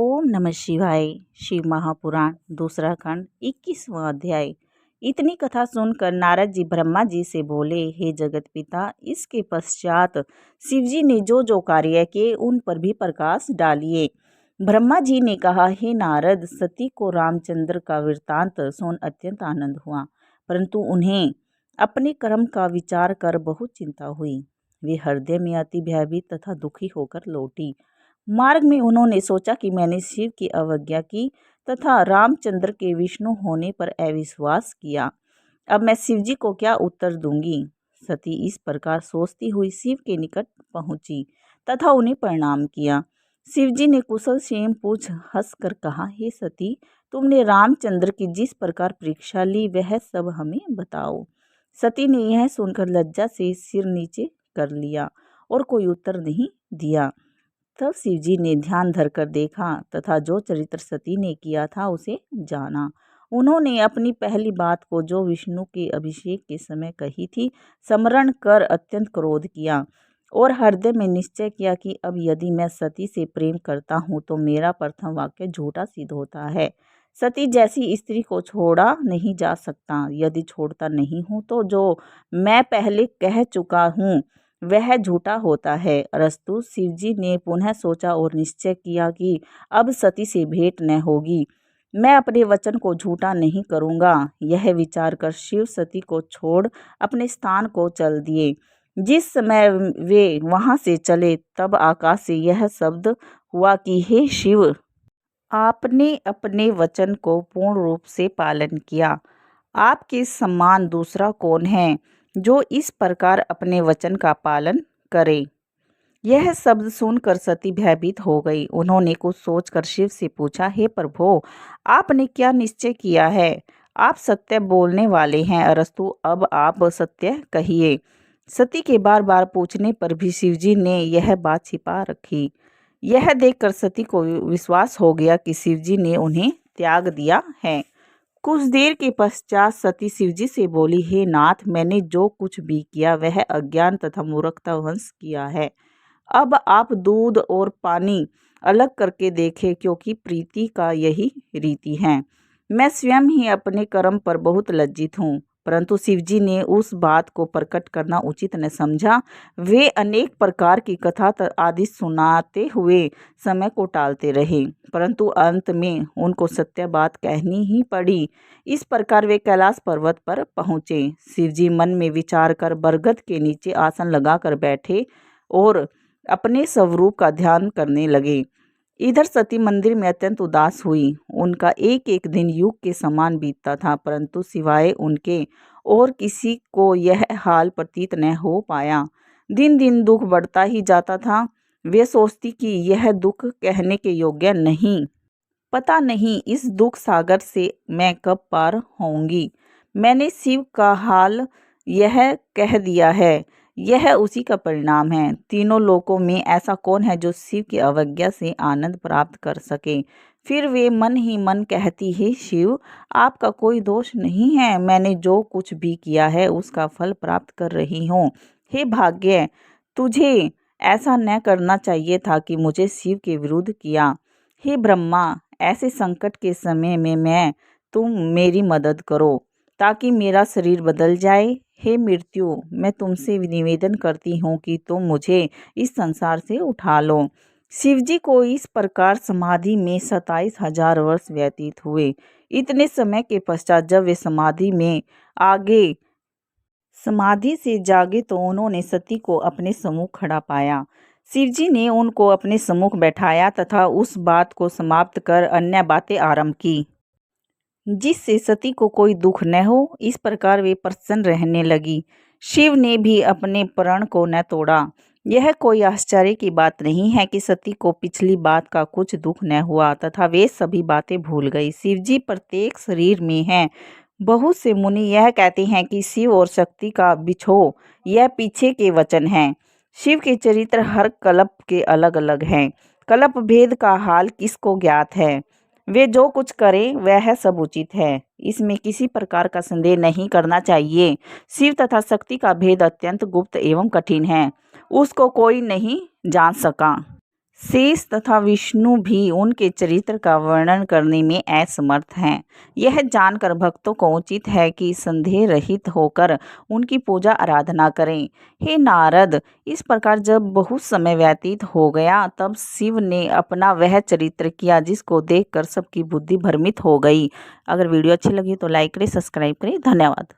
ओम नमः शिवाय। शिव महापुराण दूसरा खंड 21वां अध्याय। इतनी कथा सुनकर नारद जी ब्रह्मा जी से बोले, हे जगत पिता, इसके पश्चात शिवजी ने जो जो कार्य किए उन पर भी प्रकाश डालिए। ब्रह्मा जी ने कहा, हे नारद, सती को रामचंद्र का वृत्तांत सुन अत्यंत आनंद हुआ, परंतु उन्हें अपने कर्म का विचार कर बहुत चिंता हुई। वे हृदय में अति भयभीत तथा दुखी होकर लौटी। मार्ग में उन्होंने सोचा कि मैंने शिव की अवज्ञा की तथा रामचंद्र के विष्णु होने पर अविश्वास किया। अब मैं शिवजी को क्या उत्तर दूंगी। सती इस प्रकार सोचती हुई शिव के निकट पहुंची तथा उन्हें प्रणाम किया। शिवजी ने कुशल क्षेम पूछ हंसकर कहा, हे सती, तुमने रामचंद्र की जिस प्रकार परीक्षा ली वह सब हमें बताओ। सती ने यह सुनकर लज्जा से सिर नीचे कर लिया और कोई उत्तर नहीं दिया। तब शिवजी ने ध्यान धरकर देखा तथा जो चरित्र सती ने किया था उसे जाना। उन्होंने अपनी पहली बात को जो विष्णु के अभिषेक के समय कही थी स्मरण कर अत्यंत क्रोध किया और हृदय में निश्चय किया कि अब यदि मैं सती से प्रेम करता हूँ तो मेरा प्रथम वाक्य झूठा सिद्ध होता है। सती जैसी स्त्री को छोड़ा नहीं जा सकता। यदि छोड़ता नहीं हूँ तो जो मैं पहले कह चुका हूँ वह झूठा होता है। अरस्तु शिवजी ने पुनः सोचा और निश्चय किया कि अब सती से भेंट न होगी। मैं अपने वचन को झूठा नहीं करूँगा। यह विचार कर शिव सती को छोड़ अपने स्थान को चल दिए। जिस समय वे वहाँ से चले तब आकाश से यह शब्द हुआ कि हे शिव, आपने अपने वचन को पूर्ण रूप से पालन किया। आपके समान दूसरा कौन है जो इस प्रकार अपने वचन का पालन करे। यह शब्द सुनकर सती भयभीत हो गई। उन्होंने कुछ सोचकर शिव से पूछा, हे प्रभो, आपने क्या निश्चय किया है। आप सत्य बोलने वाले हैं, अरस्तु अब आप सत्य कहिए। सती के बार बार पूछने पर भी शिवजी ने यह बात छिपा रखी। यह देखकर सती को विश्वास हो गया कि शिवजी ने उन्हें त्याग दिया है। कुछ देर के पश्चात सती शिवजी से बोली, हे नाथ, मैंने जो कुछ भी किया वह अज्ञान तथा मूर्खता वंश किया है। अब आप दूध और पानी अलग करके देखें, क्योंकि प्रीति का यही रीति है। मैं स्वयं ही अपने कर्म पर बहुत लज्जित हूँ। परंतु शिवजी ने उस बात को प्रकट करना उचित न समझा। वे अनेक प्रकार की कथा आदि सुनाते हुए समय को टालते रहे, परंतु अंत में उनको सत्य बात कहनी ही पड़ी। इस प्रकार वे कैलाश पर्वत पर पहुँचे। शिवजी मन में विचार कर बरगद के नीचे आसन लगाकर बैठे और अपने स्वरूप का ध्यान करने लगे। इधर सती मंदिर में अत्यंत उदास हुई। उनका एक एक दिन युग के समान बीतता था, परंतु सिवाय उनके और किसी को यह हाल प्रतीत न हो पाया। दिन दिन दुख बढ़ता ही जाता था। वे सोचती कि यह दुख कहने के योग्य नहीं। पता नहीं इस दुख सागर से मैं कब पार होऊंगी। मैंने शिव का हाल यह कह दिया है, यह उसी का परिणाम है। तीनों लोकों में ऐसा कौन है जो शिव की अवज्ञा से आनंद प्राप्त कर सके। फिर वे मन ही मन कहती, हे शिव, आपका कोई दोष नहीं है। मैंने जो कुछ भी किया है उसका फल प्राप्त कर रही हूँ। हे भाग्य, तुझे ऐसा न करना चाहिए था कि मुझे शिव के विरुद्ध किया। हे ब्रह्मा, ऐसे संकट के समय में तुम मेरी मदद करो ताकि मेरा शरीर बदल जाए। हे मृत्यु, मैं तुमसे निवेदन करती हूँ कि तुम मुझे इस संसार से उठा लो। शिवजी को इस प्रकार समाधि में 27,000 वर्ष व्यतीत हुए। इतने समय के पश्चात जब वे समाधि से जागे तो उन्होंने सती को अपने सम्मुख खड़ा पाया। शिवजी ने उनको अपने सम्मुख बैठाया तथा उस बात को समाप्त कर अन्य बातें आरंभ की जिससे सती को कोई दुख न हो। इस प्रकार वे प्रसन्न रहने लगी। शिव ने भी अपने प्रण को न तोड़ा। यह कोई आश्चर्य की बात नहीं है कि सती को पिछली बात का कुछ दुख न हुआ तथा वे सभी बातें भूल गई। शिवजी प्रत्येक शरीर में हैं। बहुत से मुनि यह कहते हैं कि शिव और शक्ति का बिछो, यह पीछे के वचन हैं। शिव के चरित्र हर कल्प के अलग अलग हैं। कल्प भेद का हाल किसको ज्ञात है। वे जो कुछ करें वह सब उचित है, इसमें किसी प्रकार का संदेह नहीं करना चाहिए। शिव तथा शक्ति का भेद अत्यंत गुप्त एवं कठिन है, उसको कोई नहीं जान सका। शेष तथा विष्णु भी उनके चरित्र का वर्णन करने में असमर्थ हैं। यह जानकर भक्तों को उचित है कि संदेह रहित होकर उनकी पूजा आराधना करें। हे नारद, इस प्रकार जब बहुत समय व्यतीत हो गया तब शिव ने अपना वह चरित्र किया जिसको देखकर सबकी बुद्धि भ्रमित हो गई। अगर वीडियो अच्छी लगी तो लाइक करें, सब्सक्राइब करें। धन्यवाद।